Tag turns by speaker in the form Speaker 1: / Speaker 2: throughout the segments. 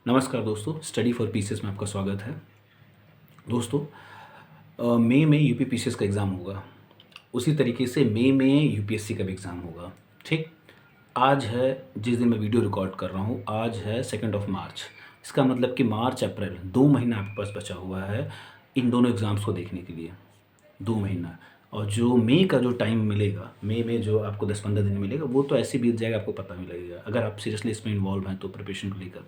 Speaker 1: नमस्कार दोस्तों, study for PCS में आपका स्वागत है। दोस्तों, मई में यूपी पीसीएस का एग्ज़ाम होगा। उसी तरीके से मई में यूपीएससी का भी एग्ज़ाम होगा। ठीक, आज है, जिस दिन मैं वीडियो रिकॉर्ड कर रहा हूँ, आज है 2 ऑफ मार्च। इसका मतलब कि मार्च अप्रैल 2 महीना आपके पास बचा हुआ है इन दोनों एग्ज़ाम्स को देखने के लिए। 2 महीना। और जो मई का जो टाइम मिलेगा, मई में जो आपको 10-15 दिन मिलेगा, वो तो ऐसे बीत जाएगा, आपको पता नहीं लगेगा अगर आप सीरियसली इसमें इन्वॉल्व हैं तो प्रिपरेशन को लेकर।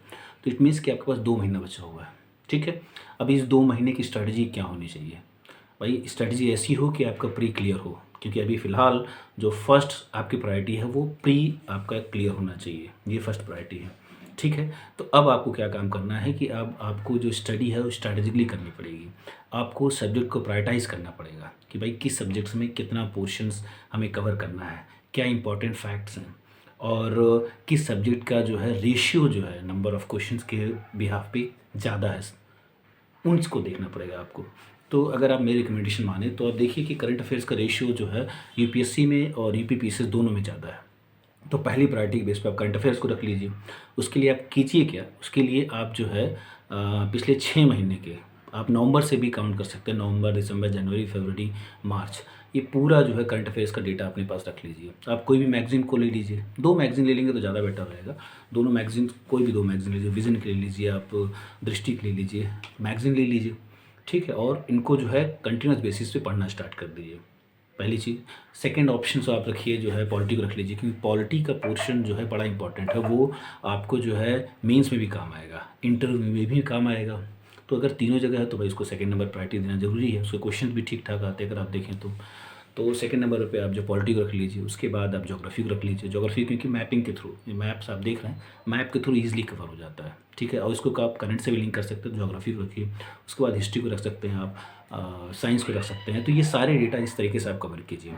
Speaker 1: तो इट मीन्स कि आपके पास 2 महीना बचा हुआ है। ठीक है? अब इस 2 महीने की स्ट्रैटेजी क्या होनी चाहिए? भाई, स्ट्रैटेजी ऐसी हो कि आपका प्री क्लियर हो, क्योंकि अभी फ़िलहाल जो फर्स्ट आपकी प्रायोरिटी है वो प्री आपका क्लियर होना चाहिए। ये फर्स्ट प्रायोरिटी है। ठीक है? तो अब आपको क्या काम करना है कि अब आपको जो स्टडी है वो स्ट्रैटेजिकली करनी पड़ेगी। आपको सब्जेक्ट को प्रायोरिटाइज़ करना पड़ेगा कि भाई किस सब्जेक्ट्स में कितना पोर्शंस हमें कवर करना है, क्या इंपॉर्टेंट फैक्ट्स हैं और किस सब्जेक्ट का जो है रेशियो जो है नंबर ऑफ़ क्वेश्चंस के बिहाफ़ पे ज़्यादा है, उनको देखना पड़ेगा आपको। तो अगर आप मेरी रिकमेंडेशन माने तो आप देखिए कि करंट अफ़ेयर्स का रेशियो जो है यूपीएससी में और यूपी पीसीएस दोनों में ज़्यादा है। तो पहली प्रायोरिटी के बेस पे आप करंट अफ़ेयर्स को रख लीजिए। उसके लिए आप कीजिए क्या, उसके लिए आप जो है पिछले 6 महीने के, आप नवंबर से भी काउंट कर सकते हैं, नवंबर, दिसंबर, जनवरी, फरवरी, मार्च, ये पूरा जो है करंट अफ़ेयर्स का डेटा अपने पास रख लीजिए। आप कोई भी मैगज़ीन को ले लीजिए, 2 मैगज़ीन ले लेंगे तो ज़्यादा बेटर रहेगा। दोनों मैगज़ीन, कोई भी 2 मैगज़ीन लीजिए, विज़न की ले लीजिए, आप दृष्टि की ले लीजिए, मैगज़ीन ले लीजिए, ठीक है? और इनको जो है कंटीन्यूअस बेसिस पे पढ़ना स्टार्ट कर दीजिए, पहली चीज़। सेकंड ऑप्शन जो आप रखिए जो है पॉलिटी को रख लीजिए, क्योंकि पॉलिटी का पोर्शन जो है बड़ा इंपॉर्टेंट है। वो आपको जो है मेंस में भी काम आएगा, इंटरव्यू में भी काम आएगा। तो अगर तीनों जगह है तो भाई उसको सेकंड नंबर प्रायोरिटी देना ज़रूरी है। उसके क्वेश्चन भी ठीक ठाक आते हैं अगर आप देखें तो सेकंड नंबर पे आप जो पॉलिटी को रख लीजिए। उसके बाद आप ज्योग्राफी को रख लीजिए। ज्योग्राफी क्योंकि मैपिंग के थ्रू, ये मैप्स आप देख रहे हैं, मैप के थ्रू ईजिली कवर हो जाता है। ठीक है? और इसको आप करंट से भी लिंक कर सकते हैं, ज्योग्राफी को रखिए। उसके बाद हिस्ट्री को रख सकते हैं आप, साइंस को रख सकते हैं। तो ये सारे डेटा इस तरीके से आप कवर कीजिए।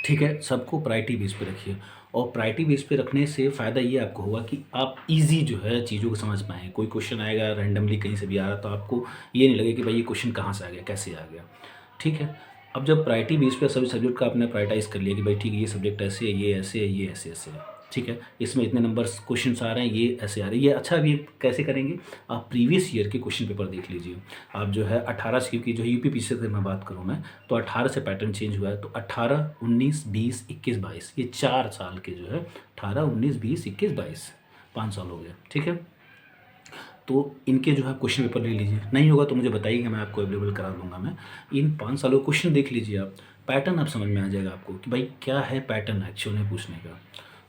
Speaker 1: ठीक है? सबको प्रायोरिटी बेस पे रखिए। और प्रायोरिटी बेस पे रखने से फ़ायदा ये आपको होगा कि आप ईज़ी जो है चीज़ों को समझ पाएँ। कोई क्वेश्चन आएगा रैंडमली कहीं से भी आ रहा, तो आपको ये नहीं लगे कि भाई ये क्वेश्चन कहाँ से आ गया, कैसे आ गया। ठीक है? अब जब प्रायोरिटी बेस पे सभी सब्जेक्ट का आपने प्रायोरिटाइज़ कर लिया कि भाई ठीक है, ये सब्जेक्ट ऐसे है, ये ऐसे है, ये ऐसे-ऐसे है। ठीक है? इसमें इतने नंबर्स क्वेश्चन्स आ रहे हैं, ये ऐसे आ रहे हैं। ये अच्छा, अभी कैसे करेंगे? आप प्रीवियस ईयर के क्वेश्चन पेपर देख लीजिए। आप जो है 18 से, क्योंकि जो यूपी पीसीएस की मैं बात करूँ मैं, तो 18 से पैटर्न चेंज हुआ है। तो 18, 19, 20, 21, 22, ये 4 साल के जो है 18, 19, 20, 21, 22, 5 साल हो गए। ठीक है? तो इनके जो है क्वेश्चन पेपर ले लीजिए। नहीं होगा तो मुझे बताइएगा, मैं आपको अवेलेबल करा दूँगा मैं। इन 5 सालों के क्वेश्चन देख लीजिए आप, पैटर्न आप समझ में आ जाएगा आपको कि भाई क्या है पैटर्न एक्चुअल में पूछने का।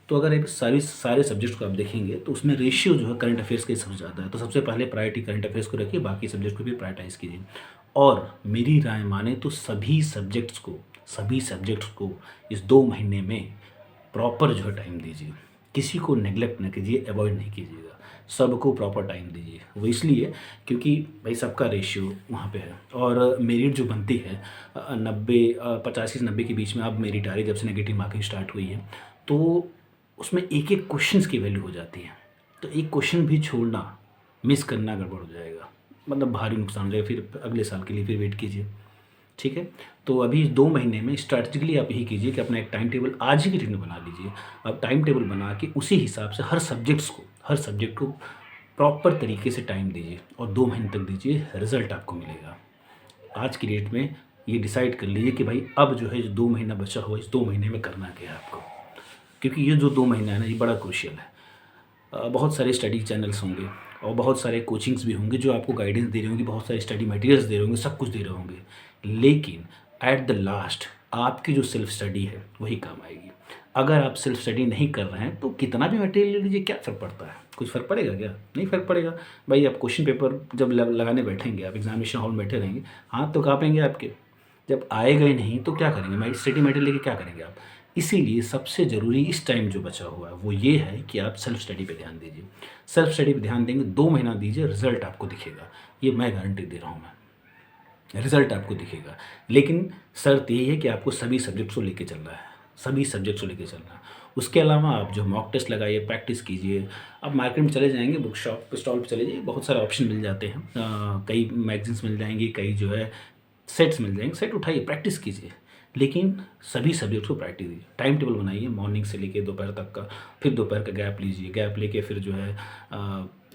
Speaker 1: तो अगर एक सारे सब्जेक्ट्स को आप देखेंगे तो उसमें रेशियो जो है करंट अफेयर्स का ही सबसे ज़्यादा है। तो सबसे पहले प्रायोरिटी करंट अफेयर्स को रखिए, बाकी सब्जेक्ट को भी प्रायोरिटाइज़ कीजिए। और मेरी राय माने तो सभी सब्जेक्ट्स को इस 2 महीने में प्रॉपर जो है टाइम दीजिए। किसी को नेग्लेक्ट ना कीजिए, अवॉइड नहीं कीजिएगा। सबको प्रॉपर टाइम दीजिए। वो इसलिए क्योंकि भाई सबका रेशियो वहाँ पे है और मेरिट जो बनती है 85 से 90 के बीच में अब मेरिट आ रही है जब से नेगेटिव मार्किंग स्टार्ट हुई है। तो उसमें एक-एक क्वेश्चंस की वैल्यू हो जाती है। तो एक क्वेश्चन भी छोड़ना, मिस करना गड़बड़ हो जाएगा। मतलब भारी नुकसान हो जाएगा, फिर अगले साल के लिए फिर वेट कीजिए। ठीक है? तो अभी इस 2 महीने में स्ट्रैटेजिकली आप यही कीजिए कि अपना एक टाइम टेबल आज ही के डेट में बना लीजिए। अब टाइम टेबल बना के उसी हिसाब से हर सब्जेक्ट को प्रॉपर तरीके से टाइम दीजिए और 2 महीने तक दीजिए, रिज़ल्ट आपको मिलेगा। आज की डेट में ये डिसाइड कर लीजिए कि भाई अब जो है जो 2 महीना बचा हुआ है, इस 2 महीने में करना क्या है आपको। क्योंकि ये जो 2 महीना है ना, ये बड़ा क्रूशियल है। बहुत सारे स्टडी चैनल्स होंगे और बहुत सारे कोचिंग्स भी होंगे जो आपको गाइडेंस दे रहे होंगे, बहुत सारे स्टडी मटेरियल्स दे रहे होंगे, सब कुछ दे रहे होंगे। लेकिन एट द लास्ट आपकी जो सेल्फ स्टडी है वही काम आएगी। अगर आप सेल्फ स्टडी नहीं कर रहे हैं तो कितना भी मटेरियल ले लीजिए, क्या फ़र्क पड़ता है? कुछ फ़र्क पड़ेगा क्या? नहीं फ़र्क पड़ेगा। भाई आप क्वेश्चन पेपर जब लगाने बैठेंगे, आप एग्जामिनेशन हॉल में बैठे रहेंगे, हाथ तो काँपेंगे आपके। जब आएगा ही नहीं तो क्या करेंगे? स्टडी मटेरियल लेके क्या करेंगे आप? इसीलिए सबसे ज़रूरी इस टाइम जो बचा हुआ है वो ये है कि आप सेल्फ स्टडी पे ध्यान दीजिए। सेल्फ स्टडी पे ध्यान देंगे, 2 महीना दीजिए, रिज़ल्ट आपको दिखेगा। ये मैं गारंटी दे रहा हूँ मैं, रिज़ल्ट आपको दिखेगा। लेकिन शर्त यही है कि आपको सभी सब्जेक्ट्स को लेके चलना है, सभी सब्जेक्ट्स को लेके चलना है। उसके अलावा आप जो मॉक टेस्ट लगाइए, प्रैक्टिस कीजिए। आप मार्केट में चले जाएँगे, बुक शॉप पे, स्टॉल पे चले जाइए, बहुत सारे ऑप्शन मिल जाते हैं। कई मैगज़ीन्स मिल जाएँगी, कई जो है सेट्स मिल जाएँगे, सेट उठाइए, प्रैक्टिस कीजिए। लेकिन सभी सब्जेक्ट को प्रायोरिटी दीजिए। टाइम टेबल बनाइए मॉर्निंग से लेके दोपहर तक का, फिर दोपहर का गैप लीजिए, गैप लेके फिर जो है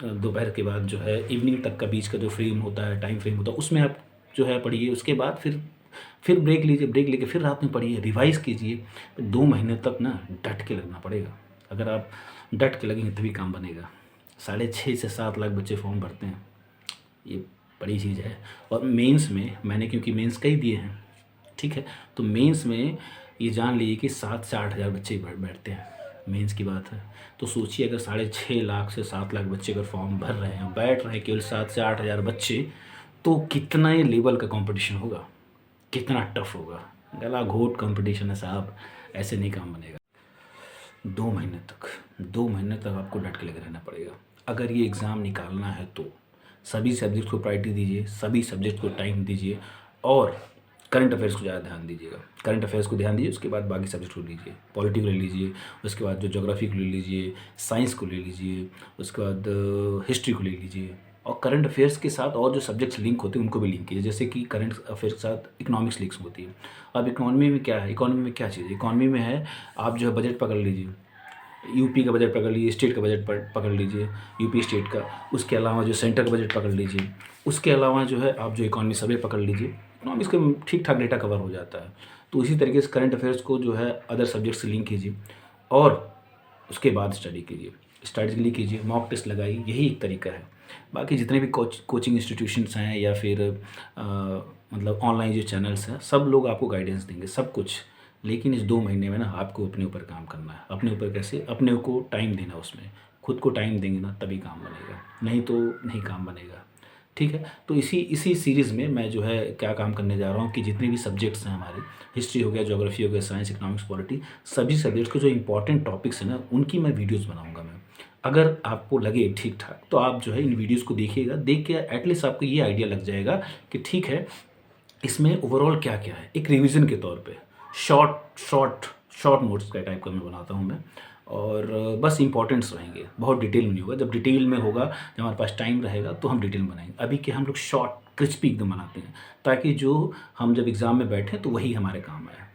Speaker 1: दोपहर के बाद जो है इवनिंग तक का बीच का जो फ्रेम होता है, टाइम फ्रेम होता है, उसमें आप जो है पढ़िए। उसके बाद फिर ब्रेक लीजिए, ब्रेक लेके फिर रात में पढ़िए, रिवाइज़ कीजिए। 2 महीने तक ना डट के लगना पड़ेगा। अगर आप डट के लगेंगे तभी काम बनेगा। 6.5 से 7 लाख बच्चे फॉर्म भरते हैं, ये बड़ी चीज़ है। और मेंस में मैंने, क्योंकि मेंस कई दिए हैं, ठीक है, तो मेंस में ये जान लीजिए कि 7 से 8 हज़ार बच्चे बैठते हैं, मेंस की बात है। तो सोचिए अगर 6.5 लाख से 7 लाख बच्चे अगर फॉर्म भर रहे हैं, बैठ रहे हैं केवल 7 से 8 हज़ार बच्चे, तो कितना ही लेवल का कंपटीशन होगा, कितना टफ होगा। गला घोट कंपटीशन है साहब, ऐसे नहीं काम बनेगा। 2 महीने तक आपको डट के लगे रहना पड़ेगा। अगर ये एग्ज़ाम निकालना है तो सभी सब्जेक्ट को प्रायोरिटी दीजिए, सभी सब्जेक्ट को टाइम दीजिए, और करंट अफेयर्स को ज़्यादा ध्यान दीजिएगा। करंट अफेयर्स को ध्यान दीजिए, उसके बाद बाकी सब्जेक्ट को लीजिए। पॉलिटी को ले लीजिए, उसके बाद जो ज्योग्राफी को ले लीजिए, साइंस को ले लीजिए, उसके बाद हिस्ट्री को ले लीजिए। और करंट अफेयर्स के साथ और जो सब्जेक्ट्स लिंक होते हैं उनको भी लिंक कीजिए। जैसे कि करंट अफेयर्स के साथ इकोनॉमिक्स लिंक्स होती है। अब इकोनॉमी में क्या है, इकोनॉमी में क्या चीज़ है, इकोनॉमी में है आप जो है बजट पकड़ लीजिए, यूपी का बजट पकड़ लीजिए, स्टेट का बजट पकड़ लीजिए, यूपी स्टेट का। उसके अलावा जो सेंटर का बजट पकड़ लीजिए। उसके अलावा जो है आप जो इकॉनमी सर्वे पकड़ लीजिए। इकोनॉमिक्स का ठीक ठाक डेटा कवर हो जाता है। तो इसी तरीके से करंट अफेयर्स को जो है अदर सब्जेक्ट से लिंक कीजिए, और उसके बाद स्टडी कीजिए, स्ट्रैटेजिकली कीजिए, मॉक टेस्ट लगाइए। यही एक तरीका है। बाकी जितने भी कोचिंग इंस्टीट्यूशंस हैं या फिर मतलब ऑनलाइन जो चैनल्स हैं, सब लोग आपको गाइडेंस देंगे, सब कुछ। लेकिन इस 2 महीने में ना आपको अपने ऊपर काम करना है। अपने ऊपर कैसे, अपने को टाइम देना, उसमें खुद को टाइम देंगे ना तभी काम बनेगा, नहीं तो नहीं काम बनेगा। ठीक है, तो इसी सीरीज़ में मैं जो है क्या काम करने जा रहा हूँ कि जितने भी सब्जेक्ट्स हैं हमारे, हिस्ट्री हो गया, ज्योग्राफी हो गया, साइंस, इकोनॉमिक्स, पॉलिटी, सभी सब्जेक्ट्स के जो इंपॉर्टेंट टॉपिक्स हैं ना, उनकी मैं वीडियोज़ बनाऊँगा मैं। अगर आपको लगे ठीक ठाक तो आप जो है इन वीडियोज़ को देखिएगा। देख के एटलीस्ट आपको ये आइडिया लग जाएगा कि ठीक है, इसमें ओवरऑल क्या क्या है। एक रिवीजन के तौर पे शॉर्ट नोट्स का टाइप का मैं बनाता हूँ मैं, और बस इंपॉर्टेंट्स रहेंगे, बहुत डिटेल में नहीं होगा। जब डिटेल में होगा, जब हमारे पास टाइम रहेगा तो हम डिटेल में बनाएंगे। अभी के हम लोग शॉर्ट क्रिस्पी एकदम बनाते हैं, ताकि जो हम जब एग्ज़ाम में बैठें तो वही हमारे काम आए।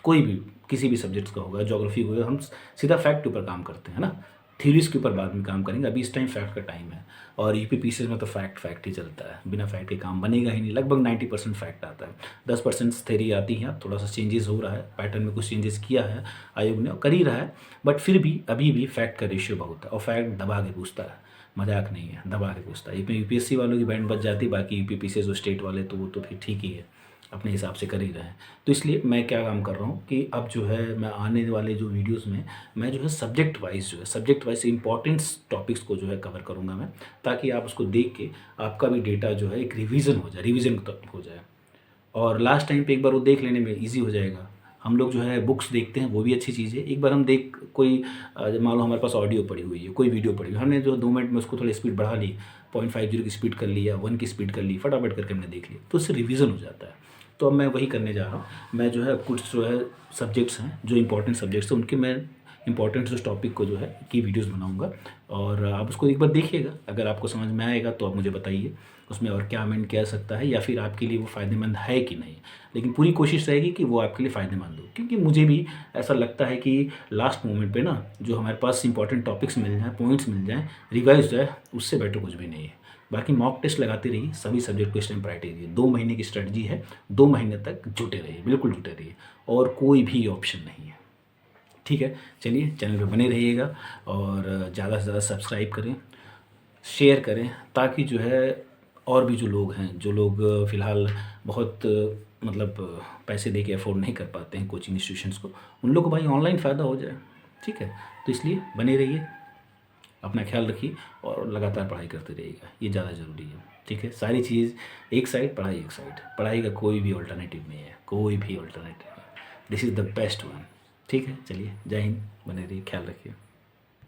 Speaker 1: कोई भी किसी भी सब्जेक्ट्स का होगा, ज्योग्राफी होगा, हम सीधा फैक्ट के ऊपर काम करते हैं ना, थ्योरीज के ऊपर बाद में काम करेंगे। अभी इस टाइम फैक्ट का टाइम है, और यूपी पीसीएस में तो फैक्ट ही चलता है, बिना फैक्ट के काम बनेगा ही नहीं। लगभग 90% फैक्ट आता है, 10% थ्योरी आती है। थोड़ा सा चेंजेस हो रहा है, पैटर्न में कुछ चेंजेस किया है आयोग ने, और कर ही रहा है, बट फिर भी अभी भी फैक्ट का रेशियो बहुत है। और फैक्ट दबा के पूछता है, मजाक नहीं है, दबा के पूछता है। यूपीएससी वालों की बैंड बच जाती, बाकी यूपी पीसीएस जो स्टेट वाले तो वो तो फिर ठीक ही है, अपने हिसाब से कर ही रहे हैं। तो इसलिए मैं क्या काम कर रहा हूँ कि अब जो है मैं आने वाले जो वीडियोस में मैं जो है सब्जेक्ट वाइज इंपॉर्टेंट्स टॉपिक्स को जो है कवर करूँगा मैं, ताकि आप उसको देख के आपका भी डेटा जो है एक रिवीजन हो जाए, और लास्ट टाइम पे एक बार वो देख लेने में ईजी हो जाएगा। हम लोग जो है बुक्स देखते हैं, वो भी अच्छी चीज़ है। एक बार हम देख कोई मान लो हमारे पास ऑडियो पड़ी हुई है, कोई वीडियो पड़ी हुई है, हमने जो 2 मिनट में उसको थोड़ी स्पीड बढ़ा ली, 0.50 की स्पीड कर ली या 1 की स्पीड कर ली, फटाफट करके हमने देख लिया, तो उससे रिवीजन हो जाता है। तो अब मैं वही करने जा रहा हूँ। मैं जो है कुछ जो है सब्जेक्ट्स हैं, जो इंपॉर्टेंट सब्जेक्ट्स हैं, उनके मैं इंपॉर्टेंट उस टॉपिक को जो है की वीडियोस बनाऊंगा, और आप उसको एक बार देखिएगा। अगर आपको समझ में आएगा तो आप मुझे बताइए उसमें और क्या अमेंड किया सकता है, या फिर आपके लिए वो फ़ायदेमंद है कि नहीं। लेकिन पूरी कोशिश रहेगी कि वो आपके लिए फ़ायदेमंद हो, क्योंकि मुझे भी ऐसा लगता है कि लास्ट मोमेंट पे ना जो हमारे पास इंपॉर्टेंट टॉपिक्स मिल जाएँ, पॉइंट्स मिल जाएँ, रिवाइज जाए, उससे बेटर कुछ भी नहीं है। बाकी मॉक टेस्ट लगाते रहिए, सभी सब्जेक्ट को इस टाइम प्रायोरिटी दीजिए। 2 महीने की स्ट्रेटजी है, 2 महीने तक जुटे रहिए, बिल्कुल जुटे रहिए, और कोई भी ऑप्शन नहीं है। ठीक है, चलिए चैनल पे बने रहिएगा, और ज़्यादा से ज़्यादा सब्सक्राइब करें, शेयर करें, ताकि जो है और भी जो लोग हैं, जो लोग फ़िलहाल बहुत मतलब पैसे दे के अफोर्ड नहीं कर पाते हैं कोचिंग इंस्टीट्यूशंस को, उन लोग को भाई ऑनलाइन फ़ायदा हो जाए। ठीक है, तो इसलिए बने रहिए, अपना ख्याल रखिए, और लगातार पढ़ाई करते रहिएगा, ये ज़्यादा ज़रूरी है। ठीक है, सारी चीज़ एक साइड, पढ़ाई एक साइड। पढ़ाई का कोई भी ऑल्टरनेटिव नहीं है, कोई भी ऑल्टरनेटिव नहीं। This is the best one. ठीक है, चलिए, जय हिंद, बने रहिए, ख्याल रखिए।